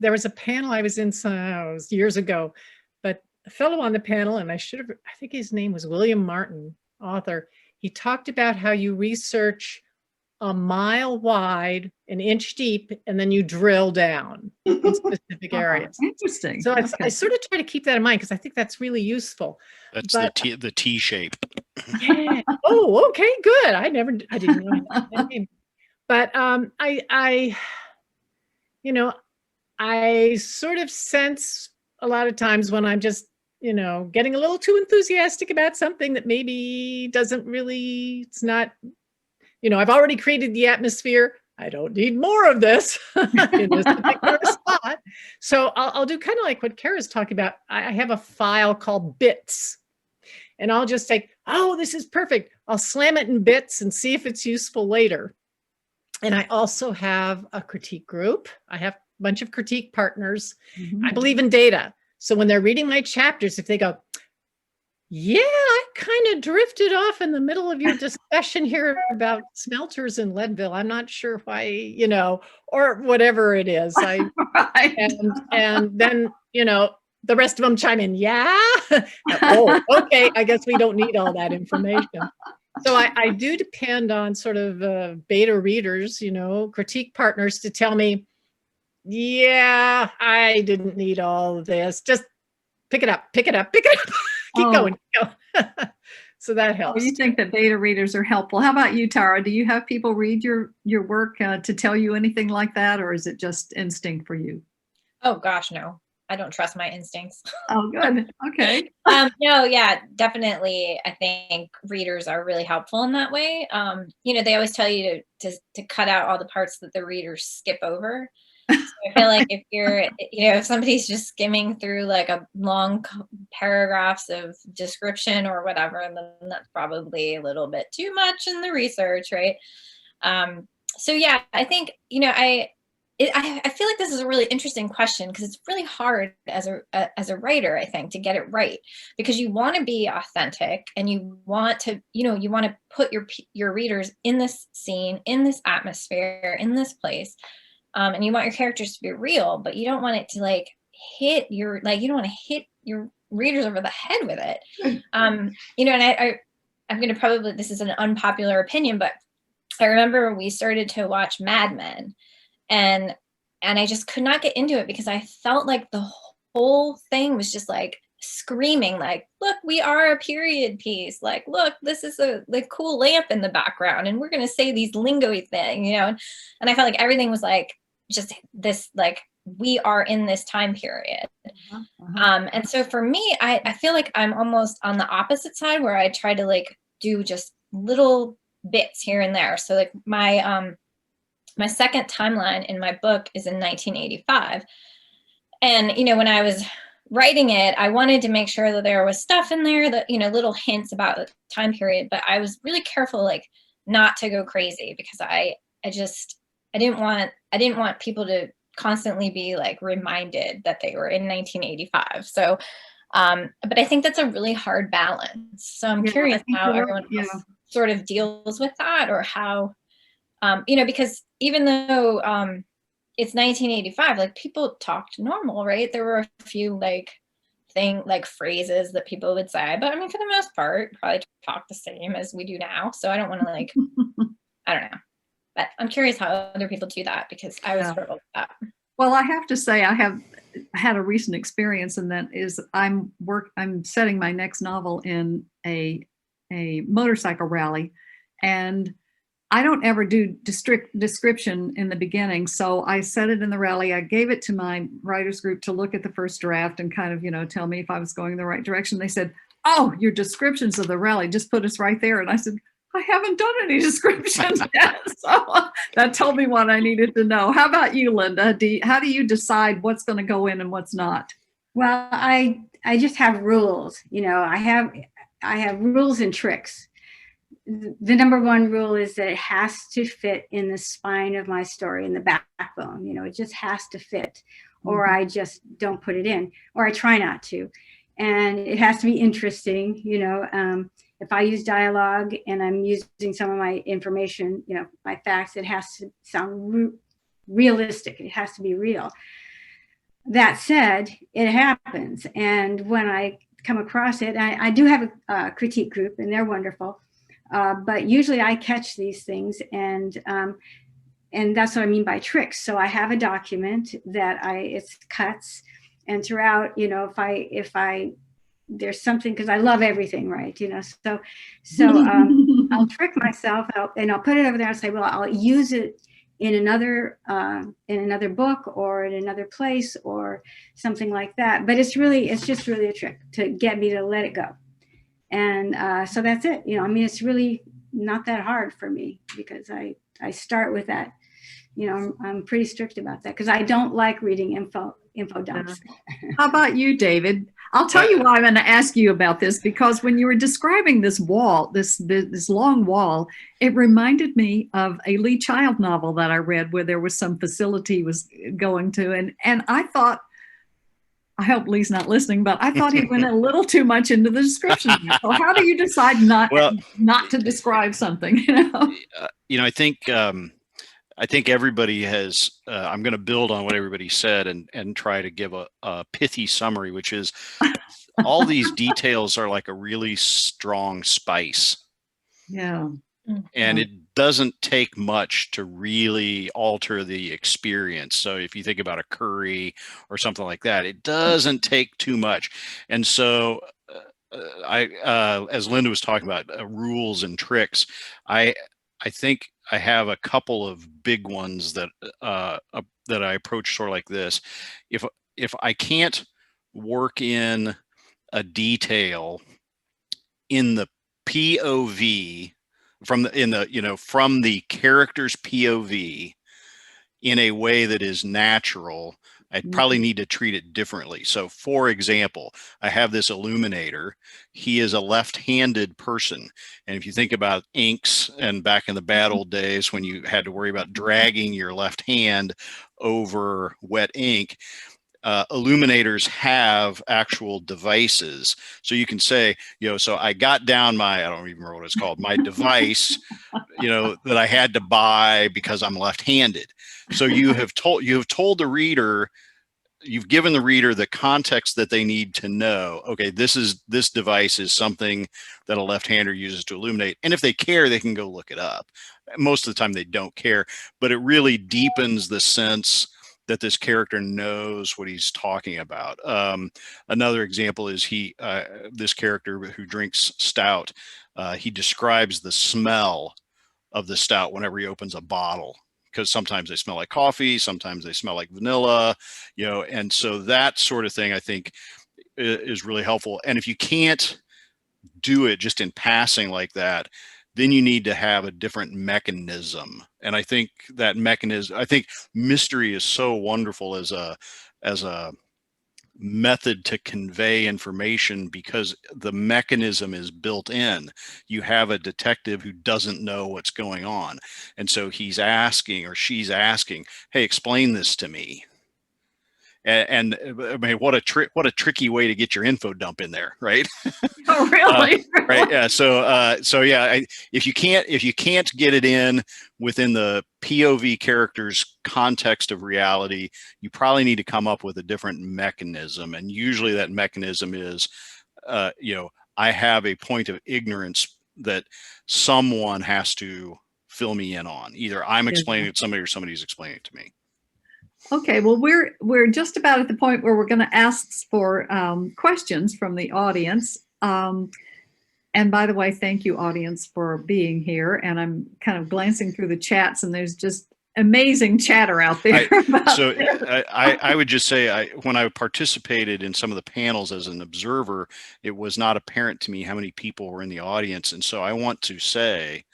there was a panel I was in years ago, but a fellow on the panel, and I think his name was William Martin, author. He talked about how you research a mile wide, an inch deep, and then you drill down in specific areas. Interesting. So I sort of try to keep that in mind, because I think that's really useful. That's the T shape. Yeah. Oh, okay, good. I didn't know that name. But you know, I sort of sense a lot of times when I'm just, you know, getting a little too enthusiastic about something that maybe doesn't really, it's not, you know, I've already created the atmosphere. I don't need more of this in this particular spot. So I'll do kind of like what Cara's talking about. I have a file called bits, and I'll just say, oh, this is perfect. I'll slam it in bits and see if it's useful later. And I also have a critique group. I have a bunch of critique partners. I believe in data. So when they're reading my chapters, if they go, yeah, I kind of drifted off in the middle of your discussion here about smelters in Leadville, I'm not sure why, you know, or whatever it is. Right. And then, you know, the rest of them chime in. Yeah. Oh, okay. I guess we don't need all that information. So I do depend on sort of beta readers, you know, critique partners to tell me, yeah, I didn't need all of this. Just pick it up. Keep going. So that helps. You think that beta readers are helpful. How about you, Tara? Do you have people read your work to tell you anything like that, or is it just instinct for you? Oh gosh, no. I don't trust my instincts. Oh, good. Okay. No, yeah, definitely. I think readers are really helpful in that way. You know, they always tell you to cut out all the parts that the readers skip over. So I feel like if you're, you know, if somebody's just skimming through like a long paragraphs of description or whatever, then that's probably a little bit too much in the research, right? So yeah, I think, you know, I feel like this is a really interesting question, because it's really hard as a writer, I think, to get it right, because you want to be authentic and you want to, you know, you want to put your readers in this scene, in this atmosphere, in this place. And you want your characters to be real, but you don't want it to like you don't want to hit your readers over the head with it. You know, and I'm going to probably, this is an unpopular opinion, but I remember when we started to watch Mad Men, and I just could not get into it because I felt like the whole thing was just like screaming, like, look, we are a period piece. Like, look, this is a cool lamp in the background, and we're going to say these lingo-y things, you know? And I felt like everything was like, just this, like, we are in this time period. And so for me, I feel like I'm almost on the opposite side, where I try to like do just little bits here and there. So like my second timeline in my book is in 1985. And, you know, when I was writing it, I wanted to make sure that there was stuff in there that, you know, little hints about the time period, but I was really careful, like, not to go crazy, because I I didn't want people to constantly be like reminded that they were in 1985. So, but I think that's a really hard balance. So I'm Yeah, I curious think how you're everyone right. else sort of deals with that, or how, because even though it's 1985, like people talked normal, right? There were a few like phrases that people would say, but I mean, for the most part, probably talk the same as we do now. So I don't want to like, I don't know, but I'm curious how other people do that, because I would Yeah. struggle with that. Well, I have to say I have had a recent experience, and that is I'm setting my next novel in a motorcycle rally, and I don't ever do description in the beginning. So I set it in the rally. I gave it to my writers group to look at the first draft and kind of, tell me if I was going in the right direction. They said, "Oh, your descriptions of the rally, just put us right there." And I said, "I haven't done any descriptions yet." So that told me what I needed to know. How about you, Linda? How do you decide what's going to go in and what's not? Well, I just have rules. I have rules and tricks. The number one rule is that it has to fit in the spine of my story, in the backbone. It just has to fit, or I just don't put it in, or I try not to. And it has to be interesting. If I use dialogue and I'm using some of my information, my facts, it has to sound realistic. It has to be real. That said, it happens. And when I come across it, I do have a critique group, and they're wonderful. But usually I catch these things, and that's what I mean by tricks. So I have a document that it's cuts, and throughout, if I there's something, because I love everything, right? So I'll trick myself, and I'll put it over there and say, well, I'll use it in another book or in another place or something like that. But it's just really a trick to get me to let it go. And so that's it. It's really not that hard for me, because I start with that. I'm pretty strict about that, because I don't like reading info dumps. How about you, David? I'll tell you why I'm going to ask you about this, because when you were describing this wall, this long wall, it reminded me of a Lee Child novel that I read, where there was some facility he was going to, and I thought, I hope Lee's not listening, but I thought he went a little too much into the description. So how do you decide not to describe something? I think everybody has. I'm going to build on what everybody said and try to give a pithy summary, which is all these details are like a really strong spice. Yeah. And it doesn't take much to really alter the experience. So if you think about a curry or something like that, it doesn't take too much. And so as Linda was talking about rules and tricks, I think I have a couple of big ones that I approach sort of like this. If I can't work in a detail in the POV from the character's POV in a way that is natural, I probably need to treat it differently. So for example, I have this illuminator. He is a left-handed person. And if you think about inks and back in the bad old days when you had to worry about dragging your left hand over wet ink, illuminators have actual devices. So you can say, so I got down I don't even remember what it's called, my device, that I had to buy because I'm left-handed. So you have told the reader, you've given the reader the context that they need to know. Okay, this device is something that a left-hander uses to illuminate. And if they care, they can go look it up. Most of the time they don't care, but it really deepens the sense that this character knows what he's talking about. Another example is this character who drinks stout, he describes the smell of the stout whenever he opens a bottle, because sometimes they smell like coffee, sometimes they smell like vanilla, and so that sort of thing I think is really helpful. And if you can't do it just in passing like that, then you need to have a different mechanism. And I think that mechanism, mystery is so wonderful as a method to convey information because the mechanism is built in. You have a detective who doesn't know what's going on. And so he's asking or she's asking, hey, explain this to me. And I mean, what a tricky way to get your info dump in there, right? Oh, really? Right. Yeah. So yeah, if you can't get it in within the POV character's context of reality, you probably need to come up with a different mechanism. And usually that mechanism is, I have a point of ignorance that someone has to fill me in on. Either I'm explaining it to somebody or somebody's explaining it to me. Okay, well, we're just about at the point where we're going to ask for questions from the audience. And by the way, thank you, audience, for being here. And I'm kind of glancing through the chats, and there's just amazing chatter out there. I would just say, when I participated in some of the panels as an observer, it was not apparent to me how many people were in the audience. And so I want to say,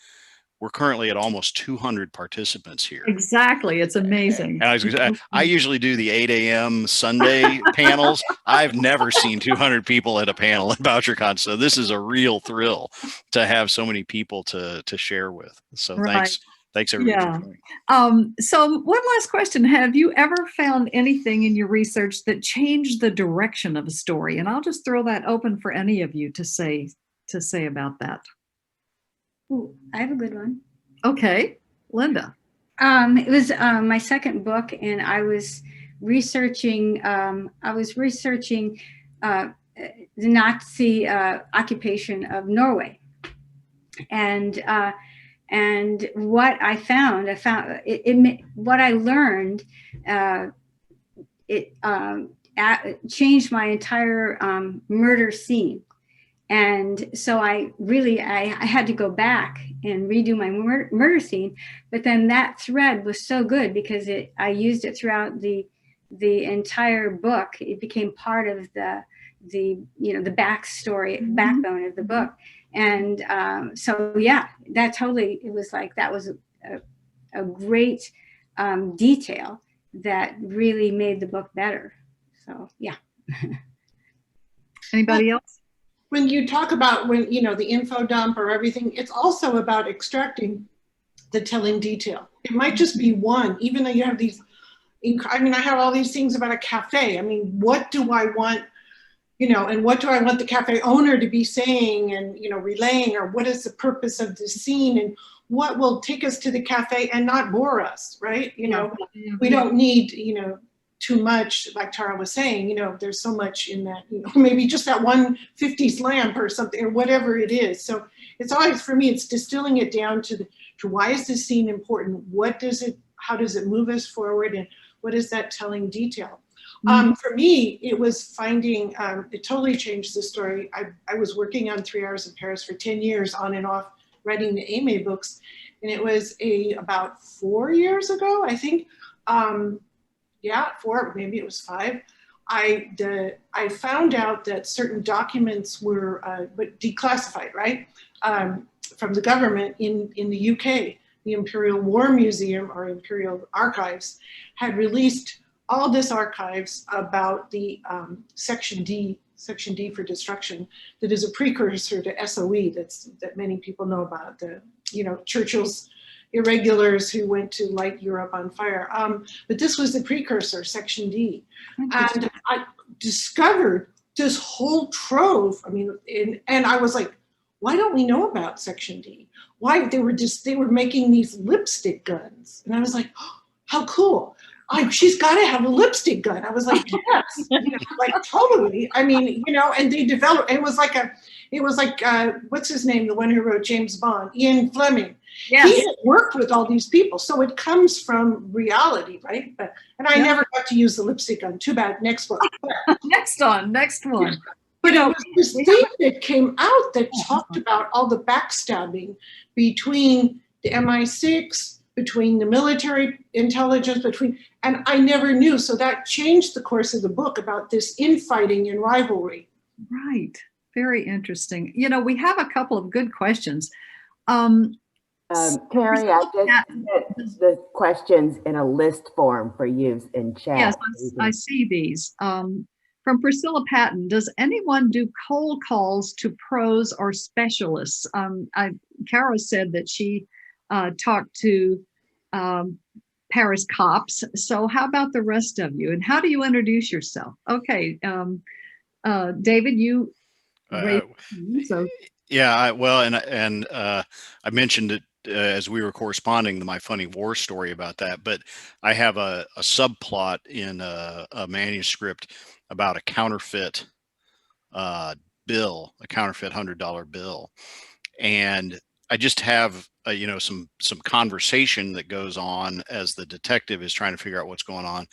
we're currently at almost 200 participants here. Exactly. It's amazing. And I usually do the 8 a.m. Sunday panels. I've never seen 200 people at a panel at VoucherCon. So this is a real thrill to have so many people to share with. So right. Thanks everybody yeah. for joining. So one last question. Have you ever found anything in your research that changed the direction of a story? And I'll just throw that open for any of you to say about that. Ooh, I have a good one. Okay, Linda. It was my second book, and I was researching. The Nazi occupation of Norway, and what I found what I learned. It changed my entire murder scene. And so I had to go back and redo my murder scene, but then that thread was so good because I used it throughout the entire book. It became part of the backstory, backbone of the book. And so yeah, that was a great detail that really made the book better. So yeah. Anybody else? When you talk about the info dump or everything, it's also about extracting the telling detail. It might just be one, even though you have these, I have all these things about a cafe. I mean, what do I want, and what do I want the cafe owner to be saying and, relaying, or what is the purpose of this scene and what will take us to the cafe and not bore us, right? We don't need, too much, like Tara was saying, there's so much in that, maybe just that one 50s lamp or something, or whatever it is. So it's always, for me, it's distilling it down to why is this scene important? How does it move us forward? And what is that telling detail? For me, it was finding, it totally changed the story. I was working on 3 Hours in Paris for 10 years on and off, writing the Aimee books. And it was about 4 years ago, I think, 4, maybe it was 5. I found out that certain documents were declassified, right, from the government in the UK. The Imperial War Museum or Imperial Archives had released all this archives about the Section D for destruction, that is a precursor to SOE that many people know about, Churchill's irregulars who went to light Europe on fire. But this was the precursor, Section D. And I discovered this whole trove. And I was like, why don't we know about Section D? Why they were making these lipstick guns. And I was like, oh, how cool. She's got to have a lipstick gun. I was like, yes, totally. And they developed, it was like, what's his name? The one who wrote James Bond, Ian Fleming. Yes. He had worked with all these people. So it comes from reality, right? And I never got to use the lipstick gun. Too bad. Next one. Next one. But it was this thing that came out that talked about all the backstabbing between the MI6, between the military intelligence, and I never knew. So that changed the course of the book about this infighting and rivalry. Right. Very interesting. We have a couple of good questions. Carrie, I just put the questions in a list form for use in chat. Yes, I see these. From Priscilla Patton, does anyone do cold calls to pros or specialists? Cara said that she talked to Paris cops. So how about the rest of you? And how do you introduce yourself? Okay, David, you. So Yeah, I mentioned it as we were corresponding, my funny war story about that. But I have a subplot in a manuscript about a counterfeit bill, a counterfeit $100 bill, and I just have some conversation that goes on as the detective is trying to figure out what's going on,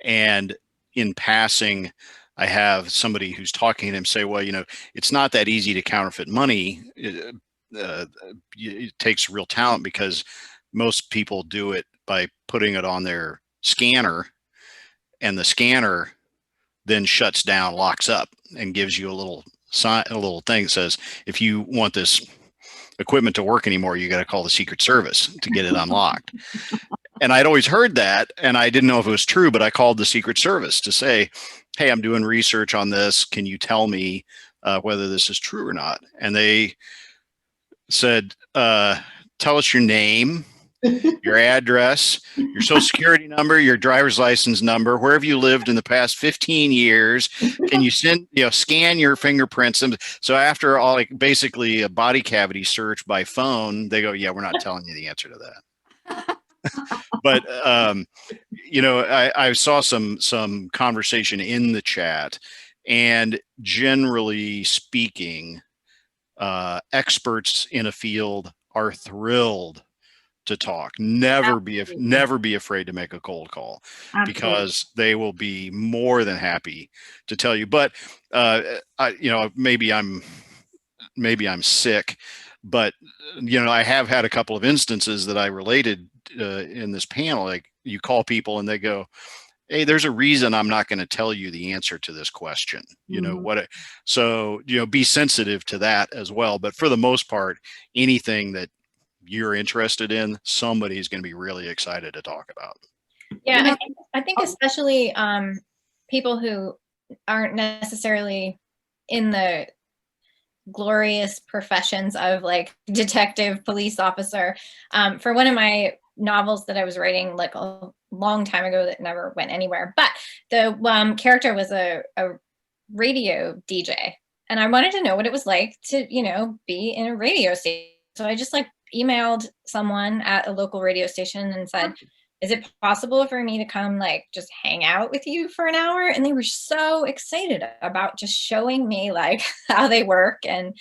and in passing, I have somebody who's talking to him say, well, it's not that easy to counterfeit money. It takes real talent because most people do it by putting it on their scanner, and the scanner then shuts down, locks up, and gives you a little sign, a little thing that says, if you want this equipment to work anymore, you got to call the Secret Service to get it unlocked. And I'd always heard that, and I didn't know if it was true, but I called the Secret Service to say, hey, I'm doing research on this. Can you tell me whether this is true or not? And they said, tell us your name, your address, your social security number, your driver's license number, where have you lived in the past 15 years? Can you scan your fingerprints? And so after all, like basically a body cavity search by phone, they go, yeah, we're not telling you the answer to that. But I saw some conversation in the chat, and generally speaking, experts in a field are thrilled to talk. Never be afraid to make a cold call. Absolutely. Because they will be more than happy to tell you. But maybe I'm sick, but I have had a couple of instances that I related in this panel. Like, you call people and they go, hey, there's a reason I'm not going to tell you the answer to this question. So be sensitive to that as well. But for the most part, anything that you're interested in, somebody's going to be really excited to talk about. Yeah, I think especially people who aren't necessarily in the glorious professions of like detective, police officer. For one of my novels that I was writing like a long time ago that never went anywhere, but the character was a radio DJ, and I wanted to know what it was like to be in a radio station. So I just like emailed someone at a local radio station and said, is it possible for me to come like just hang out with you for an hour? And they were so excited about just showing me like how they work. And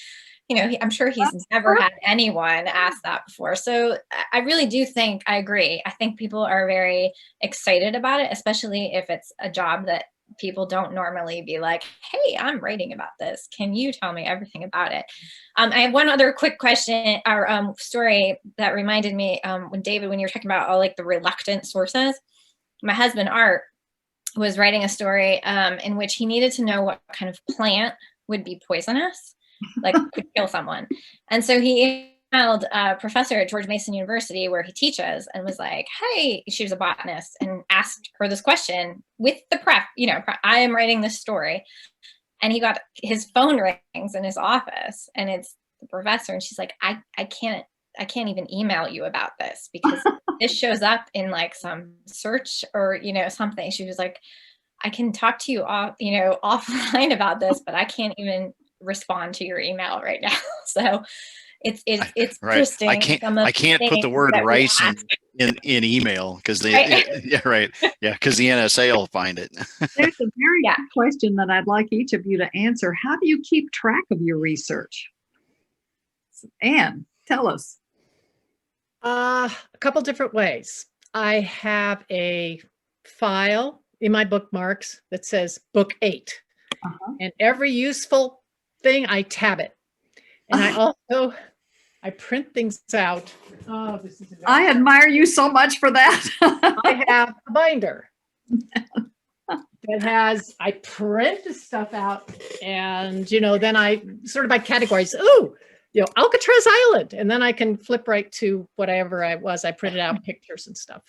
I'm sure he's never had anyone ask that before. So I really do think, I agree. I think people are very excited about it, especially if it's a job that people don't normally be like, hey, I'm writing about this. Can you tell me everything about it? I have one other quick question or story that reminded me when David, when you were talking about all like the reluctant sources, my husband, Art, was writing a story in which he needed to know what kind of plant would be poisonous, like could kill someone. And so he emailed a professor at George Mason University where he teaches and was like, hey, she was a botanist, and asked her this question with the prep, I am writing this story. And he got his phone rings in his office and it's the professor. And she's like, I can't even email you about this because this shows up in like some search or, something. She was like, I can talk to you off, offline about this, but I can't even respond to your email right now. So it's right. interesting. I can't put the word rice in email because they because the NSA will find it. There's a very good question that I'd like each of you to answer. How do you keep track of your research? Anne, tell us. A couple different ways. I have a file in my bookmarks that says book 8. And every useful thing I tab it. And I print things out. Oh, this is I admire you so much for that. I have a binder that has, I print the stuff out and, then I sort of by categories, Alcatraz Island. And then I can flip right to whatever I printed out pictures and stuff.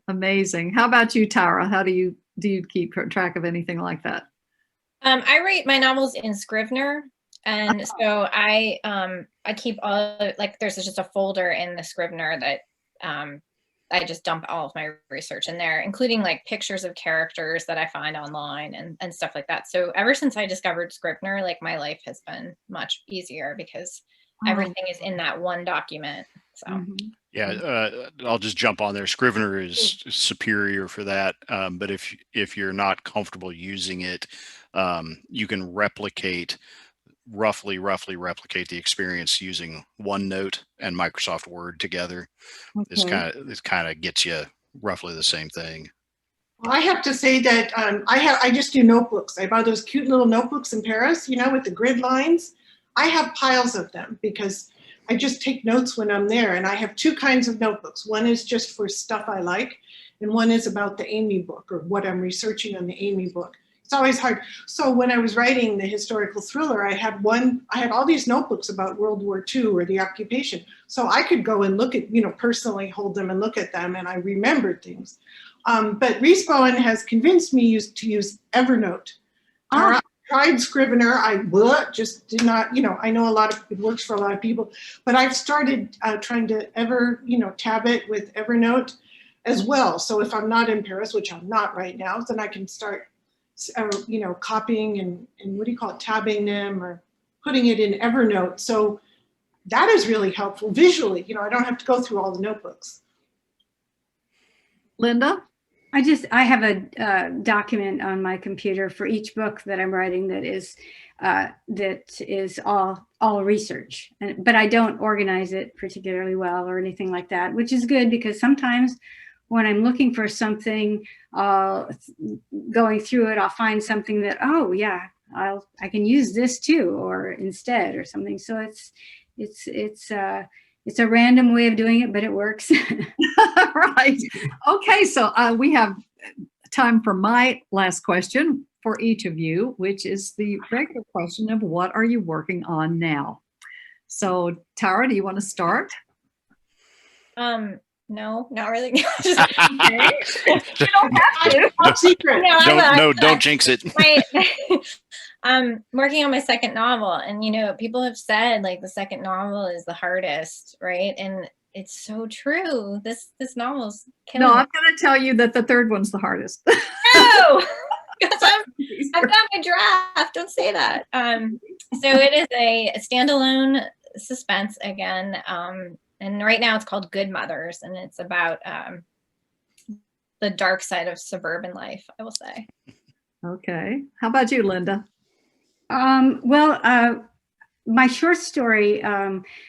Amazing. How about you, Tara? How do you keep track of anything like that? I write my novels in Scrivener, and so I keep all, like, there's just a folder in the Scrivener that I just dump all of my research in there, including like pictures of characters that I find online and stuff like that. So ever since I discovered Scrivener, like my life has been much easier because everything is in that one document. So Yeah, I'll just jump on there. Scrivener is superior for that, but if you're not comfortable using it, you can roughly replicate the experience using OneNote and Microsoft Word together. This kind of gets you roughly the same thing. Well, I have to say that I just do notebooks. I buy those cute little notebooks in Paris, with the grid lines. I have piles of them because I just take notes when I'm there. And I have two kinds of notebooks. One is just for stuff I like, and one is about the Amy book or what I'm researching on the Amy book. It's always hard. So when I was writing the historical thriller, I had all these notebooks about World War II or the occupation. So I could go and look at, personally hold them and look at them, and I remembered things. But Reese Bowen has convinced me to use Evernote. I tried Scrivener. I just did not, I know it works for a lot of people, but I've started trying to tab it with Evernote as well. So if I'm not in Paris, which I'm not right now, then I can start copying and what do you call it, tabbing them or putting it in Evernote. So that is really helpful visually. I don't have to go through all the notebooks. Linda? I have a document on my computer for each book that I'm writing that is all research, but I don't organize it particularly well or anything like that, which is good because sometimes when I'm looking for something, going through it, I'll find something that, oh yeah, I can use this too, or instead, or something. So it's a random way of doing it, but it works. Right. Okay. So we have time for my last question for each of you, which is the regular question of what are you working on now? So Tara, do you want to start? No, not really. You don't have to. Top secret. Don't jinx it. I'm working on my second novel, and people have said like the second novel is the hardest, right? And it's so true. This novel's killing No, me. I'm going to tell you that the third one's the hardest. No, because I've got my draft. Don't say that. So it is a standalone suspense again. And right now it's called Good Mothers, and it's about the dark side of suburban life, I will say. Okay. How about you, Linda? My short story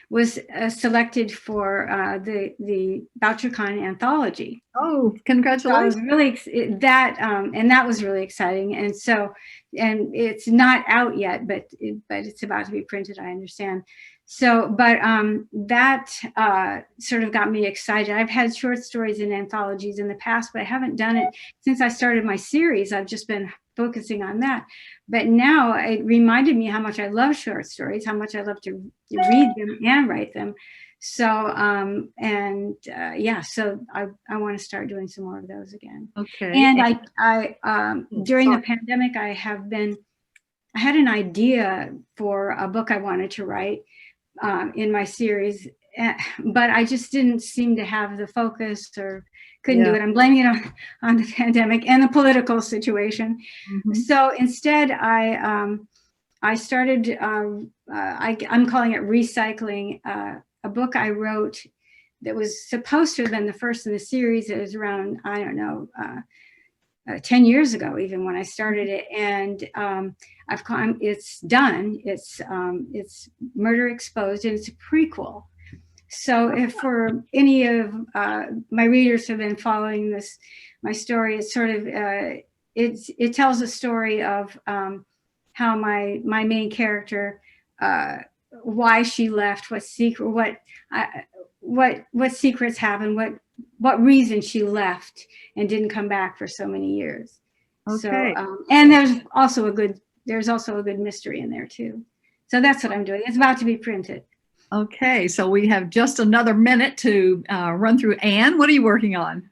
was selected for the BoucherCon anthology. Oh, So I congratulations. was really and that was really exciting. And it's not out yet, but it's about to be printed, I understand. So, but that sort of got me excited. I've had short stories in anthologies in the past, but I haven't done it since I started my series. I've just been focusing on that. But now it reminded me how much I love short stories, how much I love to read them and write them. So, so I want to start doing some more of those again. Okay. And I during the pandemic, I had an idea for a book I wanted to write in my series, but I just didn't seem to have the focus or couldn't do it. I'm blaming it on the pandemic and the political situation. Mm-hmm. So instead, I started, I'm calling it recycling, a book I wrote that was supposed to have been the first in the series. It was around, 10 years ago, even when I started it. And it's done. It's Murder Exposed, and it's a prequel. So if for any of my readers who have been following my story, it's sort of, it tells a story of how my main character, why she left, what secrets happened, what reason she left and didn't come back for so many years. Okay. So, and there's also a good mystery in there too. So that's what I'm doing. It's about to be printed. Okay, so we have just another minute to run through. Anne, what are you working on?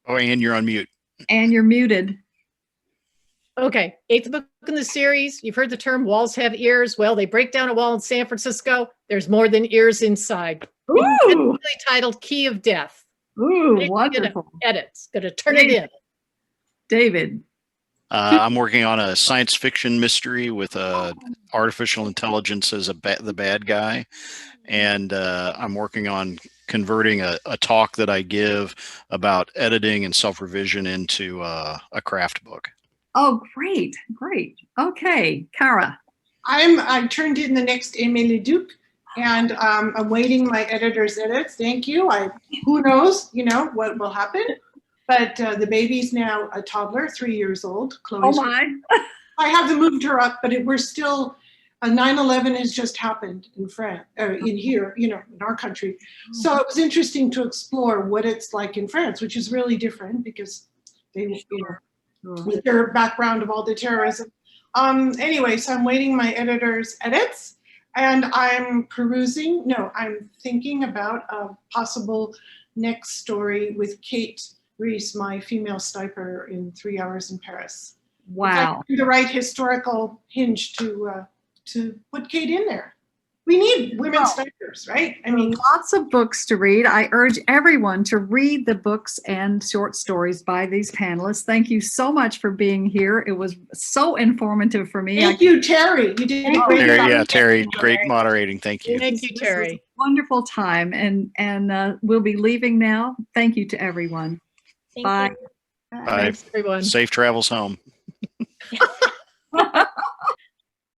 Oh, Anne, you're on mute. Anne, you're muted. Okay, eighth book in the series. You've heard the term walls have ears. Well, they break down a wall in San Francisco. There's more than ears inside. Ooh, Really titled Key of Death. ooh, wonderful. Edits. Gonna turn it in. David. I'm working on a science fiction mystery with artificial intelligence as the bad guy, and I'm working on converting a talk that I give about editing and self-revision into a craft book. Oh, great, great. Okay, Cara. I turned in the next Aimé Leduc, and I'm waiting my editor's edits. Thank you. Who knows, what will happen. But the baby's now a toddler, 3 years old. Chloe's Oh my. I haven't moved her up, but we're still. 9/11 has just happened in France, in here, in our country. So it was interesting to explore what it's like in France, which is really different because they, with their background of all the terrorism. Anyway, so I'm waiting my editor's edits, and I'm thinking about a possible next story with Kate Reese, my female sniper in 3 Hours in Paris. Wow. The right historical hinge to put Kate in there. We need women snipers, right? I mean, Lots of books to read. I urge everyone to read the books and short stories by these panelists. Thank you so much for being here. It was so informative for me. thank you, Terry. You did a great job. Yeah, Terry, great moderating. Thank you. Thank you, This was Terry. a wonderful time, and we'll be leaving now. Thank you to everyone. Thank Bye. you. Bye. Thanks, everyone. Safe travels home.